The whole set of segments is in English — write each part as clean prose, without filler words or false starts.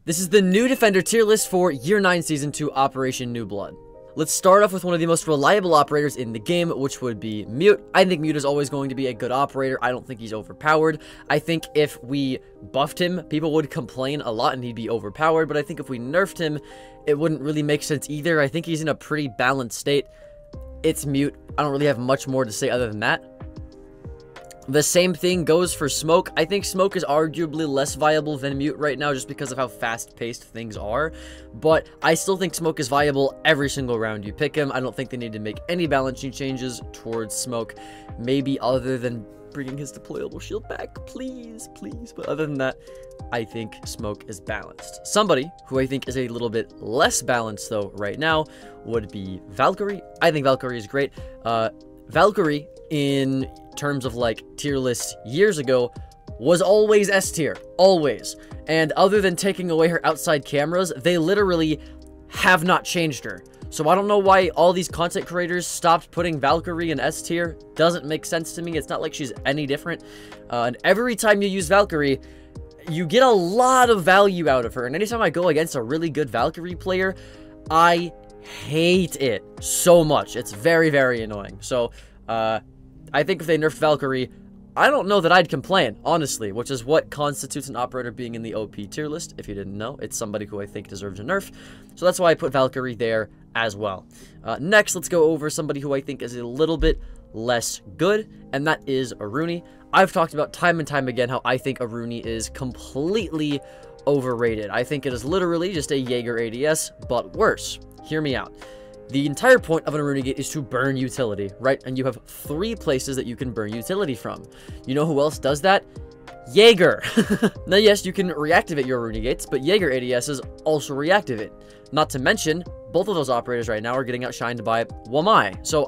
This is the new Defender tier list for Year 9 Season 2 Operation New Blood. Let's start off with one of the most reliable operators in the game, which would be Mute. I think Mute is always going to be a good operator. I don't think he's overpowered. I think if we buffed him, people would complain a lot and he'd be overpowered, but I think if we nerfed him, it wouldn't really make sense either. I think he's in a pretty balanced state. It's Mute. I don't really have much more to say other than that. The same thing goes for Smoke. I think Smoke is arguably less viable than Mute right now just because of how fast-paced things are. But I still think Smoke is viable every single round you pick him. I don't think they need to make any balancing changes towards Smoke. Maybe other than bringing his deployable shield back. Please, please. But other than that, I think Smoke is balanced. Somebody who I think is a little bit less balanced, though, right now would be Valkyrie. I think Valkyrie is great. Valkyrie, in terms of like tier list years ago, was always S tier, always. And other than taking away her outside cameras, they literally have not changed her. So I don't know why all these content creators stopped putting Valkyrie in S tier. Doesn't make sense to me. It's not like she's any different. And every time you use Valkyrie, you get a lot of value out of her. And anytime I go against a really good Valkyrie player, I hate it so much. It's very, very annoying. So, I think if they nerfed Valkyrie, I don't know that I'd complain, honestly, which is what constitutes an operator being in the OP tier list. If you didn't know, it's somebody who I think deserves a nerf. So that's why I put Valkyrie there as well. Next, let's go over somebody who I think is a little bit less good, and that is Aruni. I've talked about time and time again how I think Aruni is completely overrated. I think it is literally just a Jaeger ADS, but worse. Hear me out. The entire point of an Aruni gate is to burn utility, right? And you have 3 places that you can burn utility from. You know who else does that? Jaeger. Now, yes, you can reactivate your Aruni gates, but Jaeger ADSs also reactivate. Not to mention, both of those operators right now are getting outshined by Y9S2. So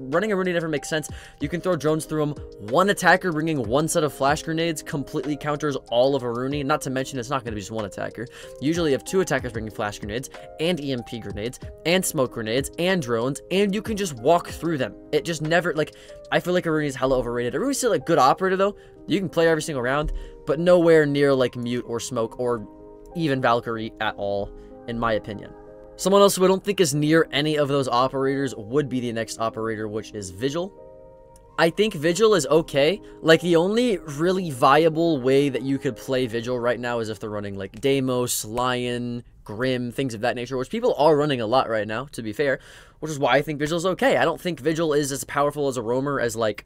running Aruni never makes sense. You can throw drones through them. One attacker bringing 1 set of flash grenades completely counters all of Aruni. Not to mention, it's not going to be just 1 attacker. Usually you have 2 attackers bringing flash grenades, and EMP grenades, and smoke grenades, and drones, and you can just walk through them. It just never, like, I feel like Aruni is hella overrated. Aruni's still a good operator, though. You can play every single round, but nowhere near, like, Mute or Smoke or even Valkyrie at all, in my opinion. Someone else who I don't think is near any of those operators would be the next operator, which is Vigil. I think Vigil is okay. Like, the only really viable way that you could play Vigil right now is if they're running, like, Deimos, Lion, Grim, things of that nature, which people are running a lot right now, to be fair, which is why I think Vigil's okay. I don't think Vigil is as powerful as a roamer as, like,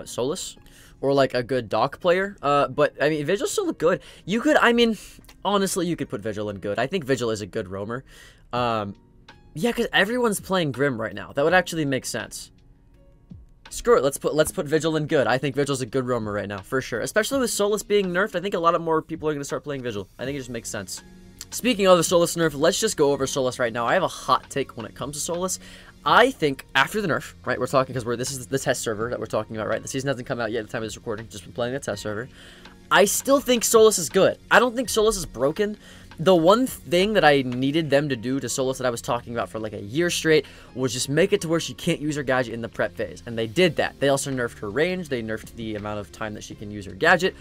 Solus, or, like, a good Doc player, but, I mean, Vigil's still good. You could, I mean, honestly, you could put Vigil in good. I think Vigil is a good roamer. Yeah, because everyone's playing Grim right now. That would actually make sense. Screw it, let's put Vigil in good. I think Vigil's a good roamer right now, for sure. Especially with Solus being nerfed, I think a lot more people are going to start playing Vigil. I think it just makes sense. Speaking of the Solus nerf, let's just go over Solus right now. I have a hot take when it comes to Solus. I think after the nerf, right, we're talking, because this is the test server that we're talking about, right? The season hasn't come out yet at the time of this recording, just been playing the test server. I still think Solus is good. I don't think Solus is broken. The one thing that I needed them to do to Solus that I was talking about for like a year straight was just make it to where she can't use her gadget in the prep phase. And they did that. They also nerfed her range. They nerfed the amount of time that she can use her gadget.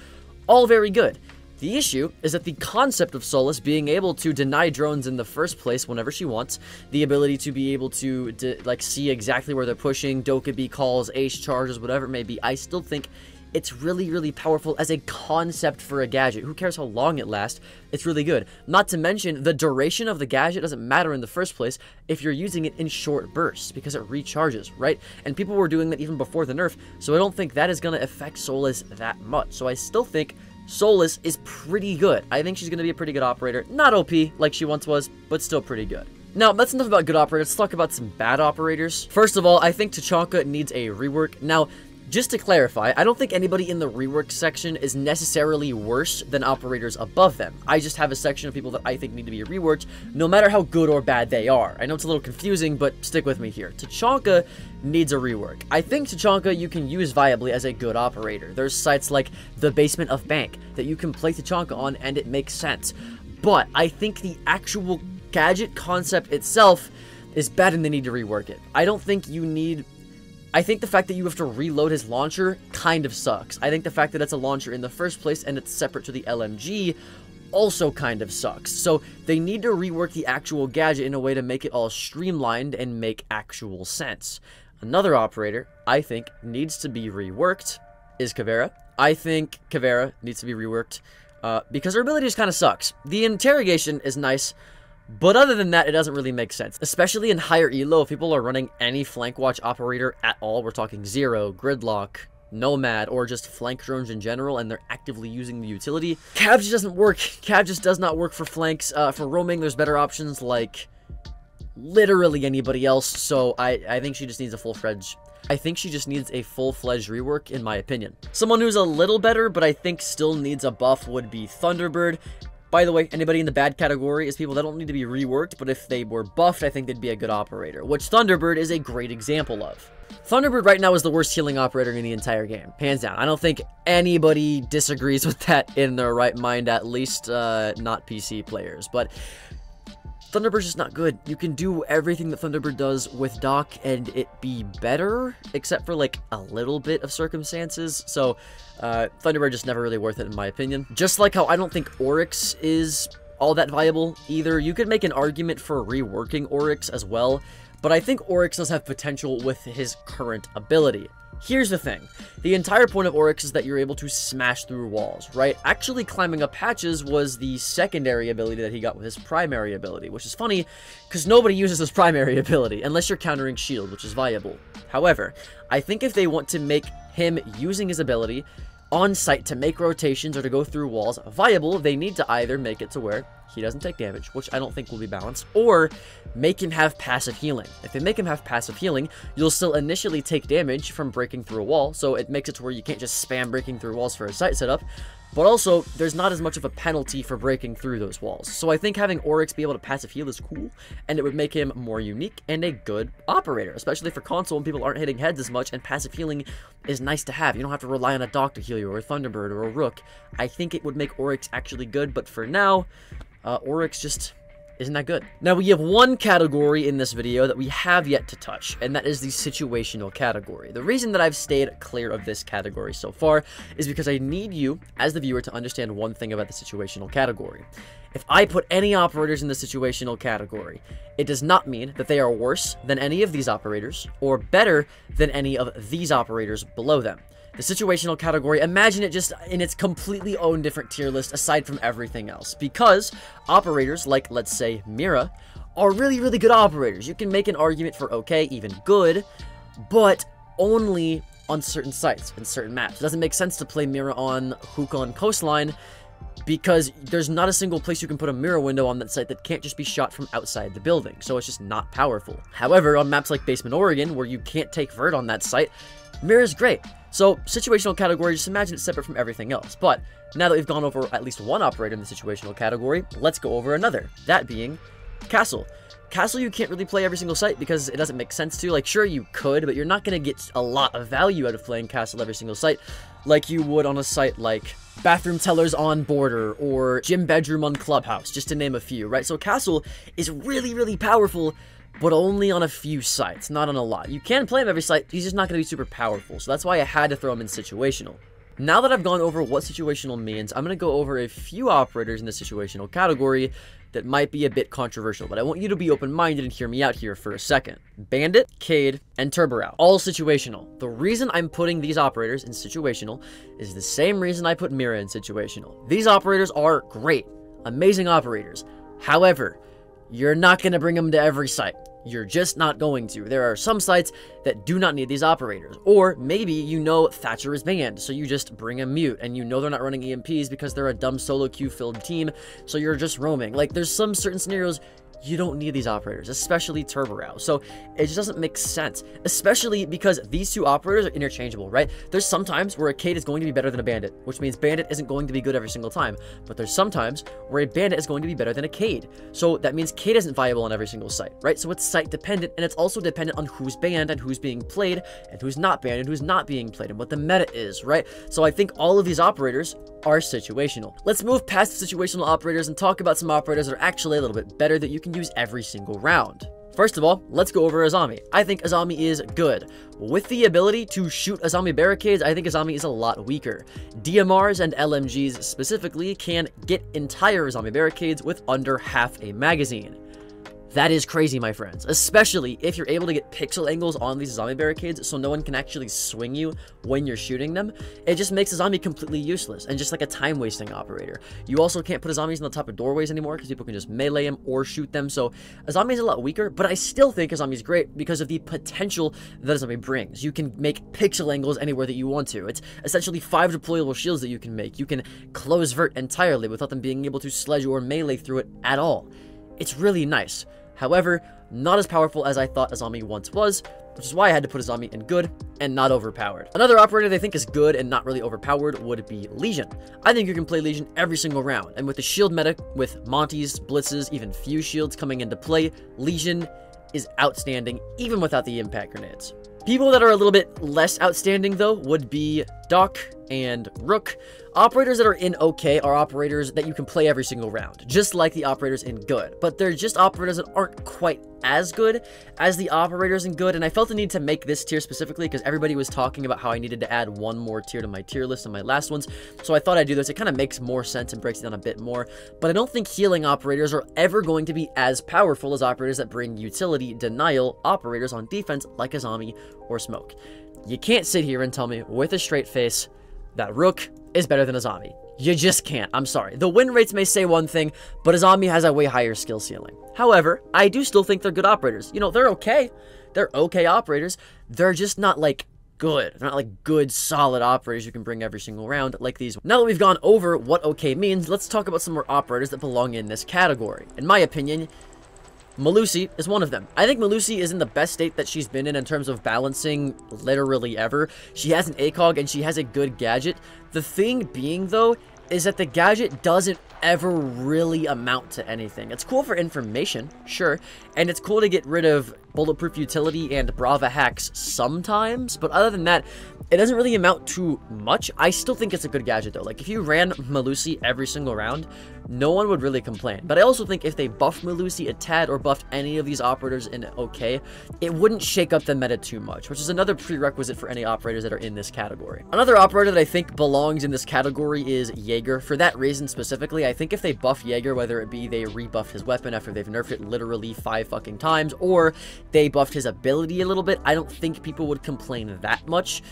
All very good. The issue is that the concept of Solus being able to deny drones in the first place whenever she wants, the ability to be able to like see exactly where they're pushing, Dokkaebi calls, ace charges, whatever it may be, I still think it's really, really powerful as a concept for a gadget. Who cares how long it lasts? It's really good. Not to mention, the duration of the gadget doesn't matter in the first place if you're using it in short bursts, because it recharges, right? And people were doing that even before the nerf, so I don't think that is going to affect Solus that much. So I still think Solus is pretty good. I think she's going to be a pretty good operator. Not OP like she once was, but still pretty good. Now, that's enough about good operators. Let's talk about some bad operators. First of all, I think Tachanka needs a rework. Now, just to clarify, I don't think anybody in the rework section is necessarily worse than operators above them. I just have a section of people that I think need to be reworked, no matter how good or bad they are. I know it's a little confusing, but stick with me here. Tachanka needs a rework. I think Tachanka you can use viably as a good operator. There's sites like the Basement of Bank that you can play Tachanka on, and it makes sense. But I think the actual gadget concept itself is bad, and they need to rework it. I think the fact that you have to reload his launcher kind of sucks. I think the fact that it's a launcher in the first place and it's separate to the LMG also kind of sucks. So they need to rework the actual gadget in a way to make it all streamlined and make actual sense. Another operator I think needs to be reworked is Kavera. I think Kavera needs to be reworked because her ability just kind of sucks. The interrogation is nice, but other than that, it doesn't really make sense. Especially in higher elo, if people are running any flank watch operator at all, we're talking Zero, Gridlock, Nomad, or just flank drones in general, and they're actively using the utility, Cav just doesn't work. Cav just does not work for flanks. For roaming, there's better options like literally anybody else, so I think she just needs a full-fledged rework, in my opinion. Someone who's a little better, but I think still needs a buff would be Thunderbird. By the way, anybody in the bad category is people that don't need to be reworked, but if they were buffed, I think they'd be a good operator, which Thunderbird is a great example of. Thunderbird right now is the worst healing operator in the entire game, hands down. I don't think anybody disagrees with that in their right mind, at least not PC players, but Thunderbird's just not good. You can do everything that Thunderbird does with Doc and it be better, except for like a little bit of circumstances. So Thunderbird just never really worth it in my opinion. Just like how I don't think Oryx is all that viable either. You could make an argument for reworking Oryx as well, but I think Oryx does have potential with his current ability. Here's the thing. The entire point of Oryx is that you're able to smash through walls, right? Actually, climbing up hatches was the secondary ability that he got with his primary ability, which is funny because nobody uses his primary ability unless you're countering shield, which is viable. However, I think if they want to make him using his ability on site to make rotations or to go through walls viable, they need to either make it to where he doesn't take damage, which I don't think will be balanced, or make him have passive healing. If they make him have passive healing, you'll still initially take damage from breaking through a wall, so it makes it to where you can't just spam breaking through walls for a site setup, but also there's not as much of a penalty for breaking through those walls. So I think having Oryx be able to passive heal is cool, and it would make him more unique and a good operator, especially for console when people aren't hitting heads as much, and passive healing is nice to have. You don't have to rely on a Doc to heal you, or a Thunderbird, or a Rook. I think it would make Oryx actually good, but for now, Oryx just isn't that good. Now, we have one category in this video that we have yet to touch, and that is the situational category. The reason that I've stayed clear of this category so far is because I need you, as the viewer, to understand one thing about the situational category. If I put any operators in the situational category, it does not mean that they are worse than any of these operators, or better than any of these operators below them. The situational category, imagine it just in its completely own different tier list aside from everything else. Because operators like, let's say, Mira, are really, really good operators. You can make an argument for okay, even good, but only on certain sites and certain maps. It doesn't make sense to play Mira on Hukon Coastline because there's not a single place you can put a mirror window on that site that can't just be shot from outside the building. So it's just not powerful. However, on maps like Basement Oregon, where you can't take vert on that site, Mira is great. So, situational category, just imagine it's separate from everything else. But, now that we've gone over at least one operator in the situational category, let's go over another. That being Castle. Castle you can't really play every single site because it doesn't make sense to. Like, sure you could, but you're not going to get a lot of value out of playing Castle every single site like you would on a site like Bathroom Tellers on Border or Gym Bedroom on Clubhouse, just to name a few, right? So, Castle is really, really powerful, but only on a few sites, not on a lot. You can play him every site, he's just not going to be super powerful, so that's why I had to throw him in situational. Now that I've gone over what situational means, I'm going to go over a few operators in the situational category that might be a bit controversial, but I want you to be open-minded and hear me out here for a second. Bandit, Cade, and Turborao, all situational. The reason I'm putting these operators in situational is the same reason I put Mira in situational. These operators are great, amazing operators. However, you're not going to bring them to every site. You're just not going to. There are some sites that do not need these operators. Or maybe you know Thatcher is banned, so you just bring a mute, and you know they're not running EMPs because they're a dumb solo queue filled team, so you're just roaming. Like, there's some certain scenarios you don't need these operators, especially Turborao. So it just doesn't make sense, especially because these two operators are interchangeable, right? There's some times where a Cade is going to be better than a Bandit, which means Bandit isn't going to be good every single time. But there's some times where a Bandit is going to be better than a Cade. So that means Cade isn't viable on every single site, right? So it's site dependent, and it's also dependent on who's banned and who's being played and who's not banned and who's not being played and what the meta is, right? So I think all of these operators are situational. Let's move past the situational operators and talk about some operators that are actually a little bit better that you can use every single round. First of all, let's go over Azami. I think Azami is good. With the ability to shoot Azami barricades, I think Azami is a lot weaker. DMRs and LMGs specifically can get entire Azami barricades with under half a magazine. That is crazy, my friends, especially if you're able to get pixel angles on these Azami barricades so no one can actually swing you when you're shooting them. It just makes Azami completely useless and just like a time-wasting operator. You also can't put Azamis on the top of doorways anymore because people can just melee them or shoot them, so Azami is a lot weaker, but I still think Azami is great because of the potential that Azami brings. You can make pixel angles anywhere that you want to. It's essentially 5 deployable shields that you can make. You can close vert entirely without them being able to sledge or melee through it at all. It's really nice. However, not as powerful as I thought Azami once was, which is why I had to put Azami in good and not overpowered. Another operator they think is good and not really overpowered would be Legion. I think you can play Legion every single round, and with the shield meta, with Monties, Blitzes, even Fuse shields coming into play, Legion is outstanding even without the impact grenades. People that are a little bit less outstanding, though, would be Doc and Rook. Operators that are in okay are operators that you can play every single round, just like the operators in good. But they're just operators that aren't quite as good as the operators in good, and I felt the need to make this tier specifically because everybody was talking about how I needed to add one more tier to my tier list and my last ones, so I thought I'd do this. It kind of makes more sense and breaks it down a bit more, but I don't think healing operators are ever going to be as powerful as operators that bring utility denial operators on defense like Azami or Smoke. You can't sit here and tell me with a straight face that Rook is better than Azami. You just can't. I'm sorry. The win rates may say one thing, but Azami has a way higher skill ceiling. However, I do still think they're good operators. You know, they're okay. They're okay operators. They're just not, like, good. They're not, like, good, solid operators you can bring every single round like these. Now that we've gone over what okay means, let's talk about some more operators that belong in this category. In my opinion, Melusi is one of them. I think Melusi is in the best state that she's been in terms of balancing literally ever. She has an ACOG and she has a good gadget. The thing being, though, is that the gadget doesn't ever really amount to anything. It's cool for information, sure, and it's cool to get rid of bulletproof utility and Brava hacks sometimes, but other than that, it doesn't really amount to much. I still think it's a good gadget, though. Like, if you ran Melusi every single round, no one would really complain. But I also think if they buffed Melusi a tad or buffed any of these operators in okay, it wouldn't shake up the meta too much, which is another prerequisite for any operators that are in this category. Another operator that I think belongs in this category is Jaeger. For that reason specifically, I think if they buff Jaeger, whether it be they rebuffed his weapon after they've nerfed it literally 5 fucking times, or they buffed his ability a little bit, I don't think people would complain that much.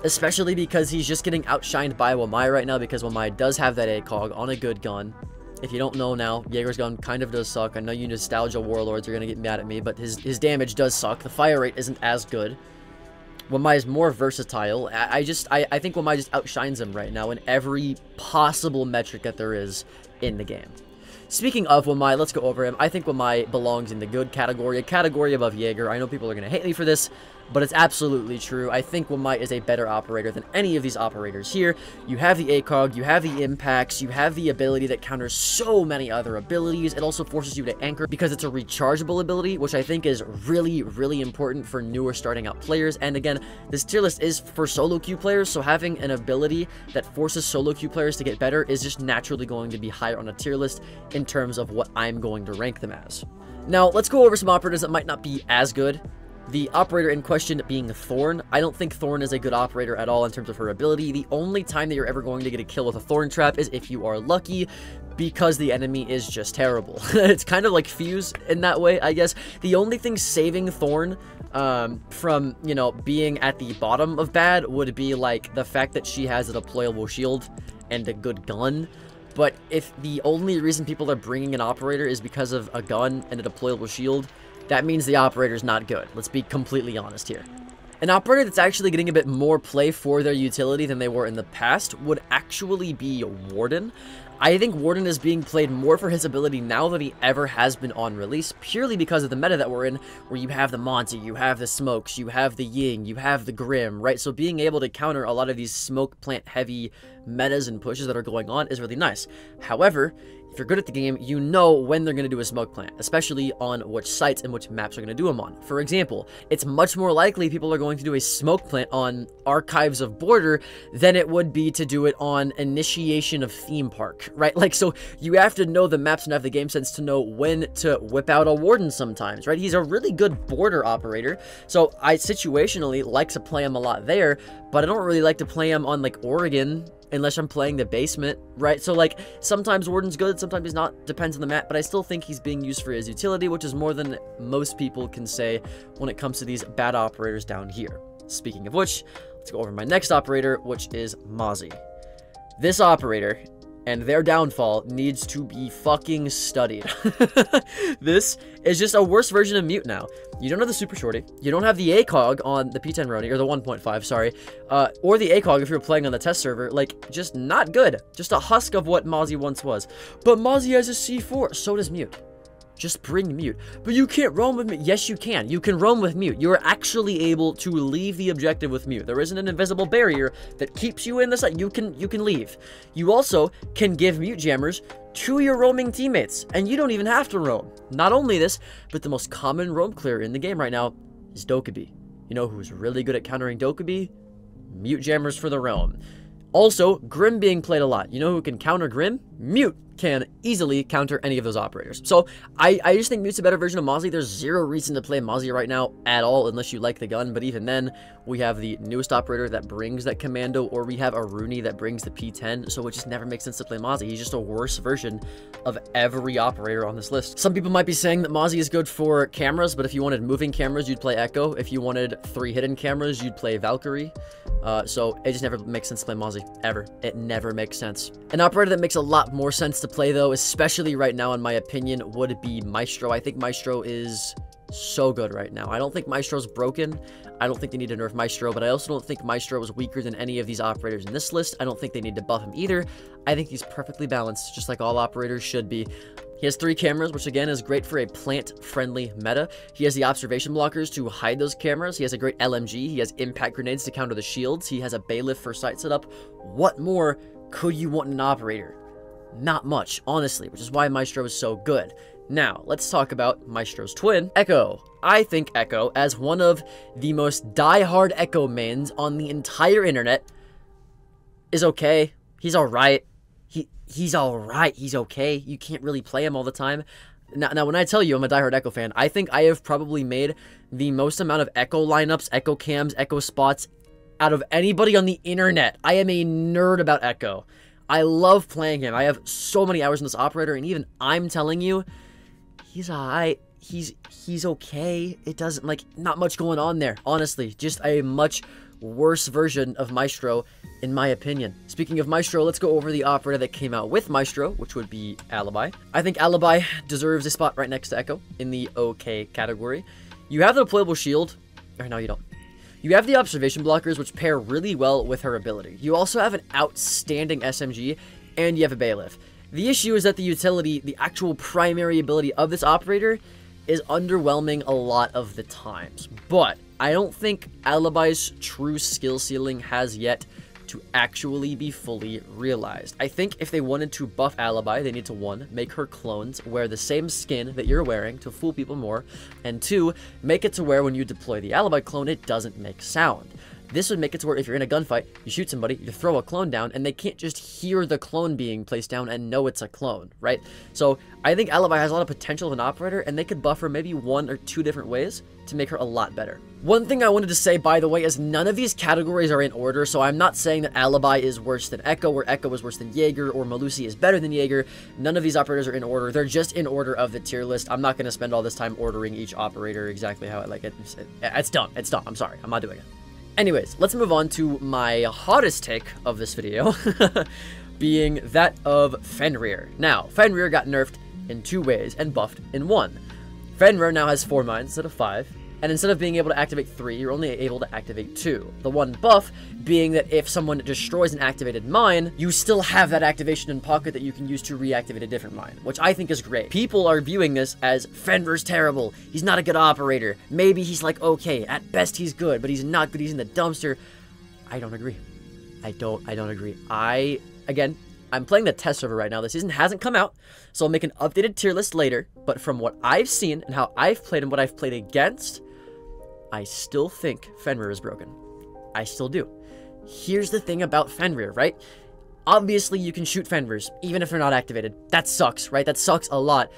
Especially because he's just getting outshined by Y9S right now, because Y9S does have that ACOG on a good gun. If you don't know now, Jaeger's gun kind of does suck. I know you nostalgia warlords are going to get mad at me, but his damage does suck. The fire rate isn't as good. Y9S is more versatile. I think Y9S just outshines him right now in every possible metric that there is in the game. Speaking of Y9S, let's go over him. I think Y9S belongs in the good category, a category above Jaeger. I know people are going to hate me for this, but it's absolutely true. I think Y9S is a better operator than any of these operators here. You have the ACOG, you have the impacts, you have the ability that counters so many other abilities. It also forces you to anchor because it's a rechargeable ability, which I think is really, really important for newer starting out players. And again, this tier list is for solo queue players, so having an ability that forces solo queue players to get better is just naturally going to be higher on a tier list in terms of what I'm going to rank them as. Now, let's go over some operators that might not be as good. The operator in question being Thorn. I don't think Thorn is a good operator at all in terms of her ability. The only time that you're ever going to get a kill with a Thorn trap is if you are lucky, because the enemy is just terrible. It's kind of like Fuse in that way, I guess. The only thing saving Thorn from, you know, being at the bottom of bad would be like the fact that she has a deployable shield and a good gun. But if the only reason people are bringing an operator is because of a gun and a deployable shield, that means the operator's not good. Let's be completely honest here. An operator that's actually getting a bit more play for their utility than they were in the past would actually be Warden. I think Warden is being played more for his ability now than he ever has been on release, purely because of the meta that we're in, where you have the Monty, you have the Smokes, you have the Ying, you have the Grim, right? So being able to counter a lot of these smoke plant heavy metas and pushes that are going on is really nice. However, If you're good at the game, you know when they're going to do a smoke plant, especially on which sites and which maps are going to do them on. For example, it's much more likely people are going to do a smoke plant on Archives of Border than it would be to do it on Initiation of Theme Park, right? Like, so you have to know the maps and have the game sense to know when to whip out a Warden sometimes, right? He's a really good border operator, so I situationally like to play him a lot there, but I don't really like to play him on, like, Oregon, unless I'm playing the basement, right? So, like, sometimes Warden's good, sometimes he's not, depends on the map, but I still think he's being used for his utility, which is more than most people can say when it comes to these bad operators down here. Speaking of which, let's go over my next operator, which is Mozzie. This operator and their downfall needs to be fucking studied. This is just a worse version of Mute now. You don't have the Super Shorty, you don't have the ACOG on the P10 Roni, or the 1.5, sorry, or the ACOG if you're playing on the test server. Like, just not good. Just a husk of what Mozzie once was. But Mozzie has a C4, so does Mute. Just bring Mute. But you can't roam with Mute. Yes, you can. You can roam with Mute. You are actually able to leave the objective with Mute. There isn't an invisible barrier that keeps you in the site. You can leave. You also can give Mute jammers to your roaming teammates, and you don't even have to roam. Not only this, but the most common roam clear in the game right now is Dokkaebi. You know who's really good at countering Dokkaebi? Mute jammers for the roam. Also, Grim being played a lot. You know who can counter Grim? Mute can easily counter any of those operators. So, I just think Mute's a better version of Mozzie. There's zero reason to play Mozzie right now at all, unless you like the gun. But even then, we have the newest operator that brings that commando, or we have a Rooney that brings the P10. So it just never makes sense to play Mozzie. He's just a worse version of every operator on this list. Some people might be saying that Mozzie is good for cameras, but if you wanted moving cameras, you'd play Echo. If you wanted 3 hidden cameras, you'd play Valkyrie. So it just never makes sense to play Mozzie, ever. It never makes sense. An operator that makes a lot more sense to play, though, especially right now, in my opinion, would be Maestro. I think Maestro is so good right now. I don't think Maestro's broken. I don't think they need to nerf Maestro, but I also don't think Maestro is weaker than any of these operators in this list. I don't think they need to buff him either. I think he's perfectly balanced, just like all operators should be. He has 3 cameras, which again is great for a plant-friendly meta. He has the observation blockers to hide those cameras. He has a great LMG. He has impact grenades to counter the shields. He has a bailiff for site setup. What more could you want in an operator? Not much, honestly, which is why Maestro is so good. Now, let's talk about Maestro's twin, Echo. I think Echo, as one of the most die-hard Echo mains on the entire internet, is okay. He's alright. He's alright. He's okay. You can't really play him all the time. Now, when I tell you I'm a diehard Echo fan, I think I have probably made the most amount of Echo lineups, Echo cams, Echo spots out of anybody on the internet. I am a nerd about Echo. I love playing him. I have so many hours in this operator, and even I'm telling you, he's alright. He's okay. It doesn't, like, not much going on there. Honestly, just a much worse version of Maestro, in my opinion. Speaking of Maestro, let's go over the operator that came out with Maestro, which would be Alibi. I think Alibi deserves a spot right next to Echo in the okay category. You have the deployable shield, or no, you don't. You have the observation blockers, which pair really well with her ability. You also have an outstanding SMG, and you have a bailiff. The issue is that the utility, the actual primary ability of this operator, is underwhelming a lot of the times. But I don't think Alibi's true skill ceiling has yet to actually be fully realized. I think if they wanted to buff Alibi, they need to 1, make her clones wear the same skin that you're wearing to fool people more, and 2, make it to where when you deploy the Alibi clone, it doesn't make sound. This would make it to where if you're in a gunfight, you shoot somebody, you throw a clone down, and they can't just hear the clone being placed down and know it's a clone, right? So I think Alibi has a lot of potential of an operator, and they could buff her maybe 1 or 2 different ways to make her a lot better. One thing I wanted to say, by the way, is none of these categories are in order, so I'm not saying that Alibi is worse than Echo, or Echo is worse than Jaeger, or Melusi is better than Jaeger. None of these operators are in order. They're just in order of the tier list. I'm not going to spend all this time ordering each operator exactly how I like it. It's dumb. It's dumb. I'm sorry. I'm not doing it. Anyways, let's move on to my hottest take of this video, being that of Fenrir. Now, Fenrir got nerfed in 2 ways and buffed in 1. Fenrir now has 4 mines instead of 5, and instead of being able to activate 3, you're only able to activate 2. The 1 buff being that if someone destroys an activated mine, you still have that activation in pocket that you can use to reactivate a different mine, which I think is great. People are viewing this as Fenrir's terrible, he's not a good operator, maybe he's like okay, at best he's good, but he's not good, he's in the dumpster. I don't agree. I don't agree. Again, I'm playing the test server right now. The season hasn't come out, so I'll make an updated tier list later. But from what I've seen and how I've played and what I've played against, I still think Fenrir is broken. I still do. Here's the thing about Fenrir, right? Obviously, you can shoot Fenrirs, even if they're not activated. That sucks, right? That sucks a lot.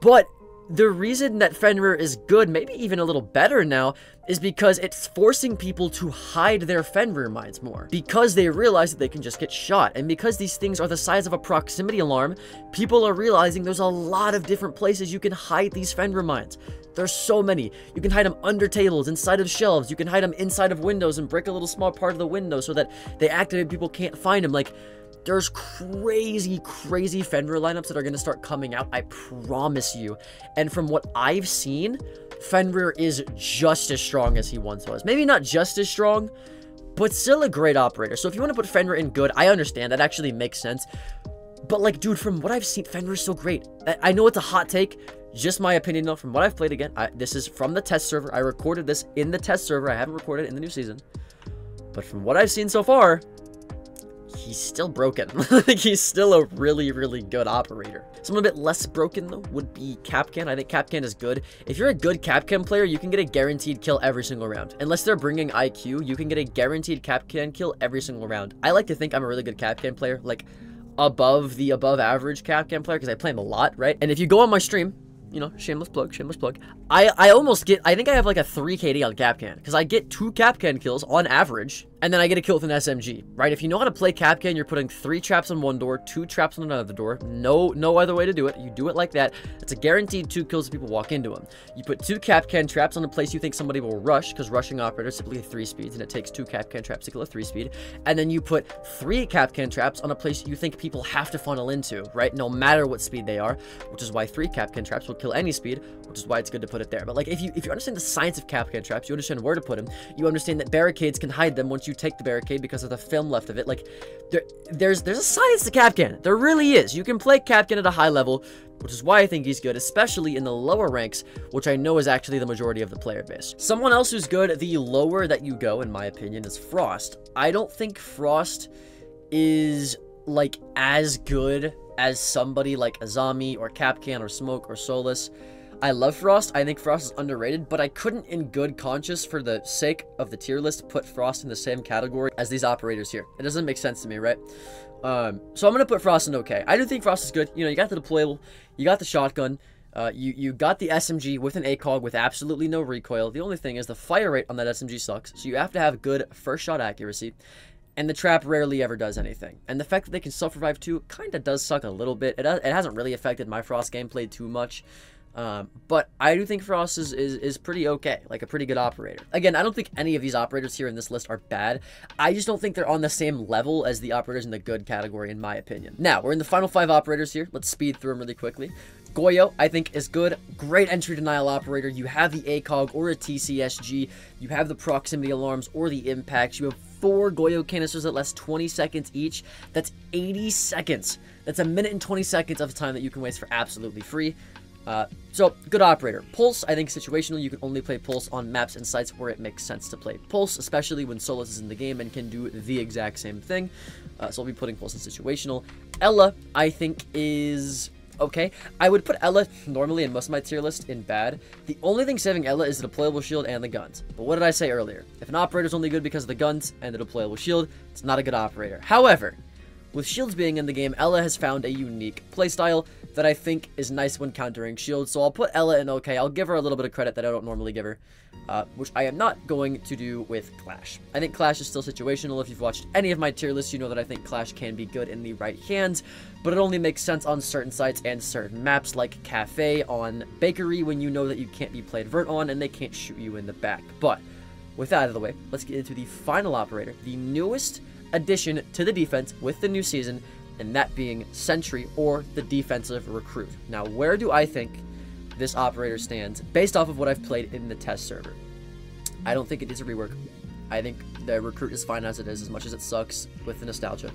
But the reason that Fenrir is good, maybe even a little better now, is because it's forcing people to hide their Fenrir mines more. Because they realize that they can just get shot. And because these things are the size of a proximity alarm, people are realizing there's a lot of different places you can hide these Fenrir mines. There's so many. You can hide them under tables, inside of shelves. You can hide them inside of windows and break a little small part of the window so that they activate, people can't find them. Like, there's crazy Fenrir lineups that are going to start coming out, I promise you. And from what I've seen, Fenrir is just as strong as he once was. Maybe not just as strong, but still a great operator. So if you want to put Fenrir in good, I understand. That actually makes sense. But, like, dude, from what I've seen, Fenrir is so great. I know it's a hot take. Just my opinion, though, from what I've played again. This is from the test server. I recorded this in the test server. I haven't recorded it in the new season. But from what I've seen so far, he's still broken. Like, he's still a really good operator. Someone a bit less broken, though, would be Capcan. I think Capcan is good. If you're a good Capcan player, you can get a guaranteed kill every single round. Unless they're bringing IQ, you can get a guaranteed Capcan kill every single round. I like to think I'm a really good Capcan player, like above average Capcan player, because I play him a lot, right? And if you go on my stream, you know, shameless plug. I almost get, I think I have like a 3 KD on Capcan, because I get 2 Capcan kills on average, and then I get a kill with an SMG, right? If you know how to play Capcan, you're putting 3 traps on one door, 2 traps on another door. No other way to do it. You do it like that. It's a guaranteed 2 kills if people walk into them. You put 2 Capcan traps on a place you think somebody will rush, because rushing operators typically 3 speeds, and it takes 2 Capcan traps to kill a 3 speed. And then you put 3 Capcan traps on a place you think people have to funnel into, right? No matter what speed they are, which is why 3 Capcan traps will kill any speed, which is why it's good to put it there. But like, if you understand the science of Capcan traps, you understand where to put them, you understand that barricades can hide them once you take the barricade because of the film left of it. Like, there's a science to Capcan. There really is. You can play Capcan at a high level, which is why I think he's good, especially in the lower ranks, which I know is actually the majority of the player base. Someone else who's good, the lower that you go, in my opinion, is Frost. I don't think Frost is, like, as good as somebody like Azami or Capcan or Smoke or Solus. I love Frost. I think Frost is underrated, but I couldn't, in good conscience, for the sake of the tier list, put Frost in the same category as these operators here. It doesn't make sense to me, right? So I'm going to put Frost in okay. I do think Frost is good. You know, you got the deployable, you got the shotgun, you got the SMG with an ACOG with absolutely no recoil. The only thing is the fire rate on that SMG sucks, so you have to have good first shot accuracy. And the trap rarely ever does anything. And the fact that they can self-revive too kind of does suck a little bit. It hasn't really affected my Frost gameplay too much. But I do think Frost is pretty okay, like a pretty good operator. Again, I don't think any of these operators here in this list are bad. I just don't think they're on the same level as the operators in the good category, in my opinion. Now, we're in the final 5 operators here. Let's speed through them really quickly. Goyo, I think, is good. Great entry denial operator. You have the ACOG or a TCSG. You have the proximity alarms or the impacts. You have 4 Goyo canisters that last 20 seconds each. That's 80 seconds. That's a minute and 20 seconds of time that you can waste for absolutely free. So, good operator. Pulse, I think situational. You can only play Pulse on maps and sites where it makes sense to play Pulse, especially when Solus is in the game and can do the exact same thing. So I'll be putting Pulse in situational. Ella, I think, is okay. I would put Ella normally in most of my tier list in bad. The only thing saving Ella is the deployable shield and the guns. But what did I say earlier? If an operator is only good because of the guns and the deployable shield, it's not a good operator. However, with shields being in the game, Ella has found a unique playstyle that I think is nice when countering shields, so I'll put Ella in okay. I'll give her a little bit of credit that I don't normally give her, which I am not going to do with Clash. I think Clash is still situational. If you've watched any of my tier lists, you know that I think Clash can be good in the right hands, but it only makes sense on certain sites and certain maps, like Cafe on Bakery, when you know that you can't be played vert on and they can't shoot you in the back. But with that out of the way, let's get into the final operator, the newest addition to the defense with the new season, and that being Sentry, or the defensive recruit. Now, where do I think this operator stands based off of what I've played in the test server? I don't think it needs a rework. I think the recruit is fine as it is, as much as it sucks with the nostalgia.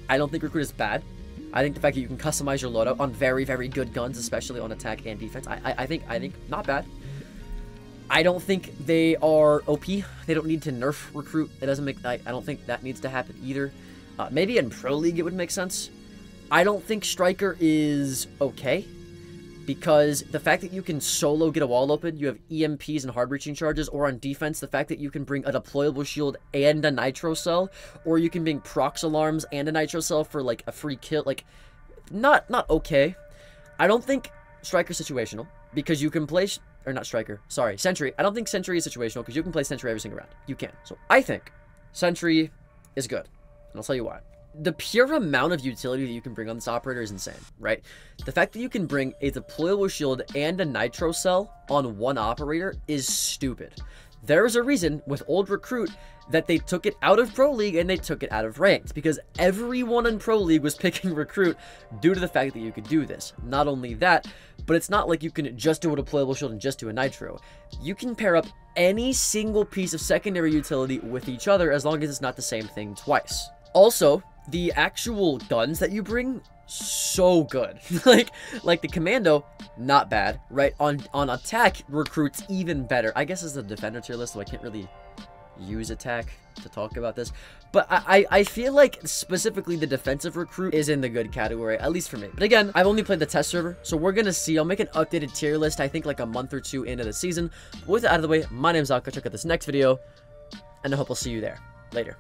I don't think recruit is bad. I think the fact that you can customize your loadout on very good guns, especially on attack and defense, I think not bad. I don't think they are OP. They don't need to nerf recruit. It doesn't make. I don't think that needs to happen either. Maybe in Pro League it would make sense. I don't think striker is okay, because the fact that you can solo get a wall open, you have EMPs and hard breaching charges, or on defense, the fact that you can bring a deployable shield and a nitro cell, or you can bring prox alarms and a nitro cell for like a free kill, like not okay. I don't think striker situational, because you can play or not striker, sorry, sentry. I don't think sentry is situational, because you can play sentry every single round. You can. So I think sentry is good, and I'll tell you why. The pure amount of utility that you can bring on this operator is insane, right? The fact that you can bring a deployable shield and a nitro cell on one operator is stupid. There is a reason with old Recruit that they took it out of Pro League and they took it out of Ranked, because everyone in Pro League was picking Recruit due to the fact that you could do this. Not only that, but it's not like you can just do a deployable shield and just do a nitro. You can pair up any single piece of secondary utility with each other as long as it's not the same thing twice. Also, the actual guns that you bring, so good. like the commando, not bad, right? On attack, Recruit's even better. I guess as a defender tier list, so I can't really use attack to talk about this, but I feel like specifically the defensive Recruit is in the good category, at least for me. But again, I've only played the test server, so we're gonna see. I'll make an updated tier list, I think like a month or two into the season. But with that out of the way, my name's Zaka. Check out this next video, and I hope I'll see you there. Later.